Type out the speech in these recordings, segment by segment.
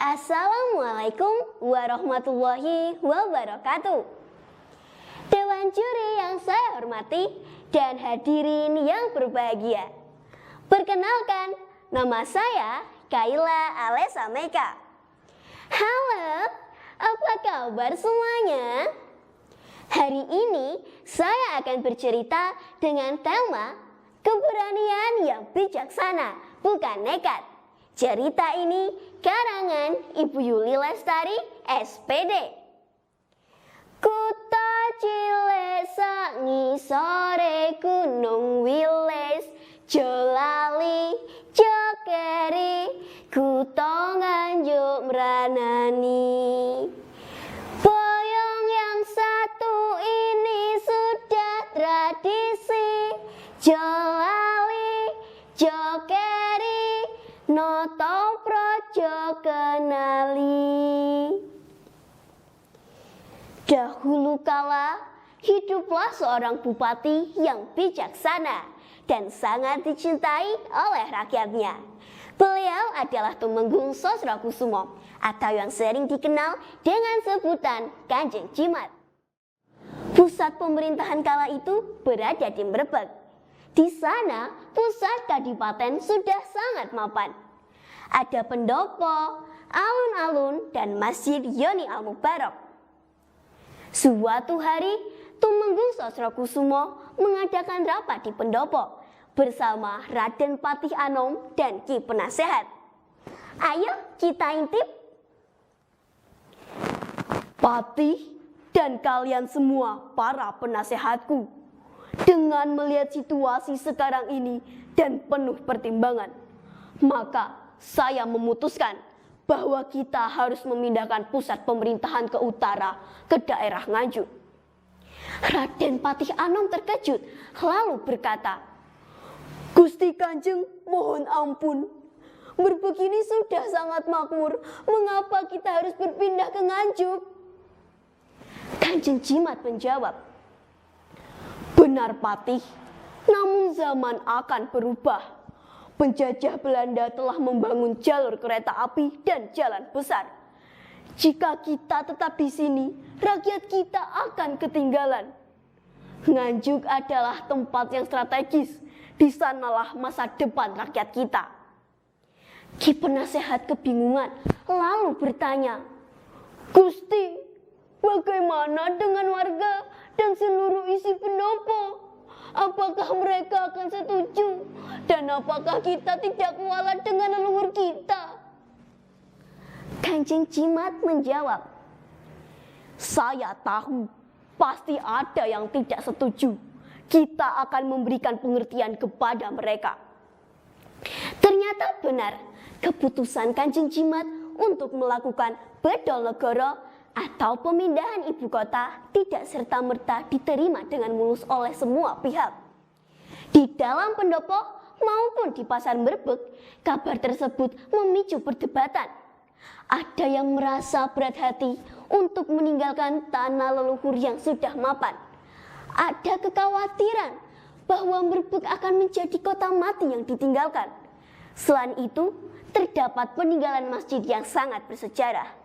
Assalamualaikum warahmatullahi wabarakatuh. Dewan juri yang saya hormati dan hadirin yang berbahagia. Perkenalkan, nama saya Kaila Alesa Meka. Halo, apa kabar semuanya? Hari ini saya akan bercerita dengan tema keberanian yang bijaksana, bukan nekat. Cerita ini karangan Ibu Yuli Lestari, SPD. Kuta Cilesa ngisore Gunung Wilis, Jolali Jokeri, Kuto Nganjuk Mranani. Boyong yang satu ini sudah tradisi, Jolali Jokeri noto projo kenali. Dahulu kala hiduplah seorang bupati yang bijaksana dan sangat dicintai oleh rakyatnya. Beliau adalah Tumenggung Sosrokusumo atau yang sering dikenal dengan sebutan Kanjeng Jimat. Pusat pemerintahan kala itu berada di Mrebek. Di sana, pusat kadipaten sudah sangat mapan. Ada pendopo, alun-alun, dan Masjid Yoni Al-Mubarok. Suatu hari, Tumenggung Sosrokusumo mengadakan rapat di pendopo bersama Raden Patih Anom dan Ki Penasehat. Ayo kita intip. Patih dan kalian semua para penasehatku, dengan melihat situasi sekarang ini dan penuh pertimbangan, maka saya memutuskan bahwa kita harus memindahkan pusat pemerintahan ke utara, ke daerah Nganjuk. Raden Patih Anom terkejut lalu berkata, "Gusti Kanjeng, mohon ampun. Mrebek ini sudah sangat makmur, mengapa kita harus berpindah ke Nganjuk?" Kanjeng Jimat menjawab, "Benar Patih, namun zaman akan berubah. Penjajah Belanda telah membangun jalur kereta api dan jalan besar. Jika kita tetap di sini, rakyat kita akan ketinggalan. Nganjuk adalah tempat yang strategis. Di sanalah masa depan rakyat kita." Ki Penasehat kebingungan lalu bertanya, "Gusti, bagaimana dengan warga dan seluruh isi pendopo? Apakah mereka akan setuju? Dan apakah kita tidak kualat dengan leluhur kita?" Kanjeng Jimat menjawab, "Saya tahu, pasti ada yang tidak setuju. Kita akan memberikan pengertian kepada mereka." Ternyata benar, keputusan Kanjeng Jimat untuk melakukan bedol negara atau pemindahan ibu kota tidak serta-merta diterima dengan mulus oleh semua pihak. Di dalam pendopo maupun di pasar Mrebek, kabar tersebut memicu perdebatan. Ada yang merasa berat hati untuk meninggalkan tanah leluhur yang sudah mapan. Ada kekhawatiran bahwa Mrebek akan menjadi kota mati yang ditinggalkan. Selain itu, terdapat peninggalan masjid yang sangat bersejarah.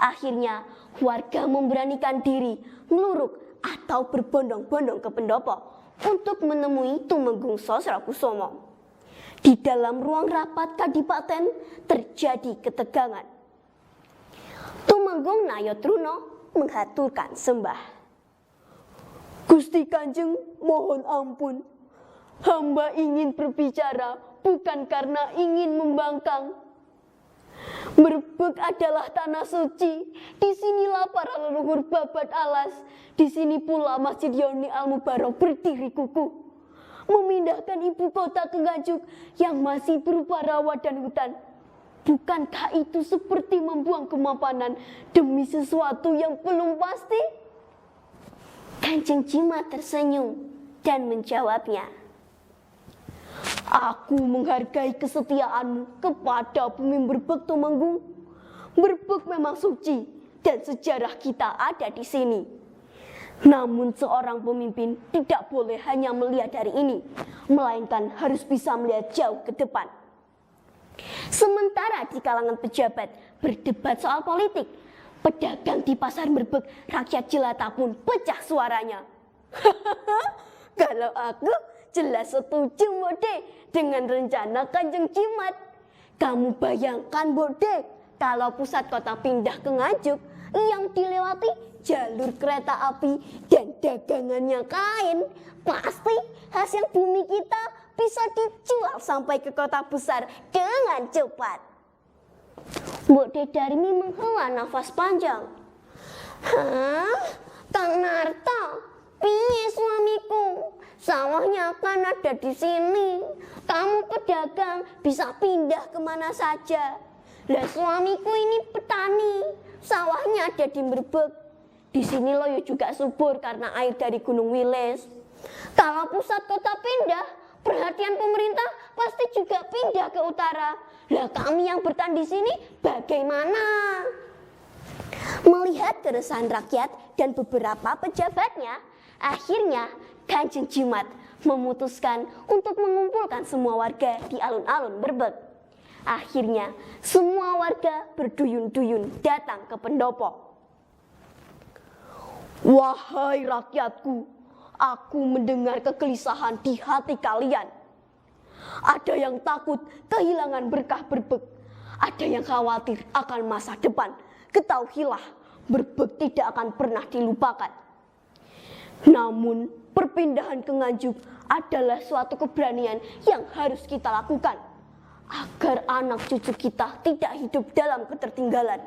Akhirnya, warga memberanikan diri meluruk atau berbondong-bondong ke pendopo untuk menemui Tumenggung Sosrokusumo. Di dalam ruang rapat kadipaten terjadi ketegangan. Tumenggung Nayotruno menghaturkan sembah. "Gusti Kanjeng, mohon ampun. Hamba ingin berbicara bukan karena ingin membangkang. Mrebek adalah tanah suci. Disinilah para leluhur babat alas. Di sini pula Masjid Yoni Al-Mubarok berdiri kukuh. Memindahkan ibu kota ke Nganjuk yang masih berupa rawa dan hutan, bukankah itu seperti membuang kemapanan demi sesuatu yang belum pasti?" Kanjeng Jimat tersenyum dan menjawabnya, "Aku menghargai kesetiaanmu kepada bumi Mrebek, Tumenggung. Mrebek memang suci dan sejarah kita ada di sini. Namun seorang pemimpin tidak boleh hanya melihat hari ini, melainkan harus bisa melihat jauh ke depan. Sementara di kalangan pejabat berdebat soal politik. Pedagang di pasar Merbek, rakyat jelata pun pecah suaranya. Kalau aku jelas setuju Bode dengan rencana Kanjeng Jimat. Kamu bayangkan Bode, kalau pusat kota pindah ke Nganjuk yang dilewati jalur kereta api dan dagangannya kain, pasti hasil bumi kita bisa dijual sampai ke kota besar dengan cepat. Bode Darmi menghela nafas panjang. Hah? Kang Narto, piye suamiku? Sawahnya kan ada di sini. Kamu pedagang bisa pindah kemana saja. Lah suamiku ini petani, sawahnya ada di Merbek. Di sini loyo juga subur karena air dari Gunung Wilis. Kalau pusat kota pindah, perhatian pemerintah pasti juga pindah ke utara. Lah kami yang bertahan di sini bagaimana? Melihat keresahan rakyat dan beberapa pejabatnya, akhirnya Kanjeng Jimat memutuskan untuk mengumpulkan semua warga di alun-alun Merbek. Akhirnya semua warga berduyun-duyun datang ke pendopo. Wahai rakyatku, aku mendengar kegelisahan di hati kalian. Ada yang takut kehilangan berkah Merbek, ada yang khawatir akan masa depan. Ketahuilah, Merbek tidak akan pernah dilupakan. Namun, perpindahan ke Nganjuk adalah suatu keberanian yang harus kita lakukan agar anak cucu kita tidak hidup dalam ketertinggalan.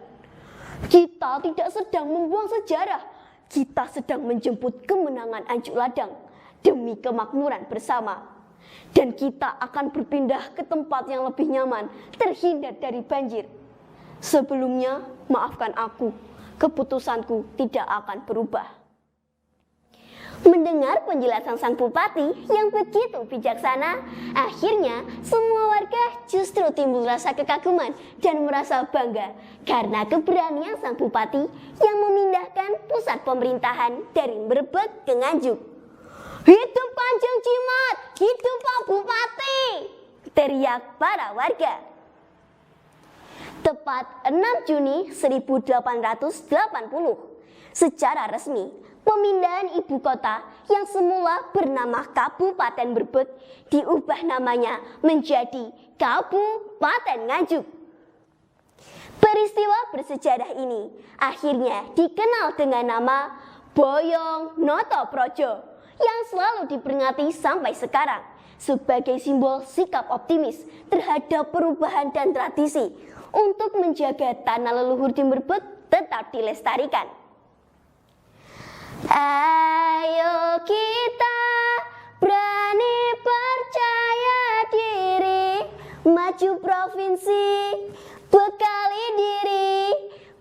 Kita tidak sedang membuang sejarah, kita sedang menjemput kemenangan Anjuk Ladang demi kemakmuran bersama. Dan kita akan berpindah ke tempat yang lebih nyaman, terhindar dari banjir. Sebelumnya, maafkan aku, keputusanku tidak akan berubah. Mendengar penjelasan sang bupati yang begitu bijaksana, akhirnya semua warga justru timbul rasa kekaguman dan merasa bangga karena keberanian sang bupati yang memindahkan pusat pemerintahan dari Merbek ke Nganjuk. Hidup Kanjeng Jimat, hidup Pak Bupati, teriak para warga. Tepat 6 Juni 1880, secara resmi, pemindahan ibu kota yang semula bernama Kabupaten Merbek diubah namanya menjadi Kabupaten Nganjuk. Peristiwa bersejarah ini akhirnya dikenal dengan nama Boyong Noto Projo yang selalu diperingati sampai sekarang sebagai simbol sikap optimis terhadap perubahan dan tradisi untuk menjaga tanah leluhur di Merbek tetap dilestarikan. Ayo kita berani percaya diri, maju provinsi, bekali diri,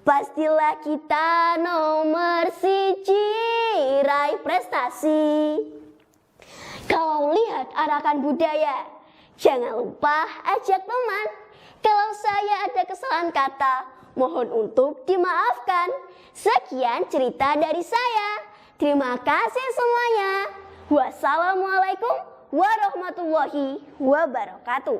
pastilah kita nomor 1 raih prestasi. Kalau lihat arahkan budaya, jangan lupa ajak teman. Kalau saya ada kesalahan kata, mohon untuk dimaafkan. Sekian cerita dari saya. Terima kasih semuanya. Wassalamualaikum warahmatullahi wabarakatuh.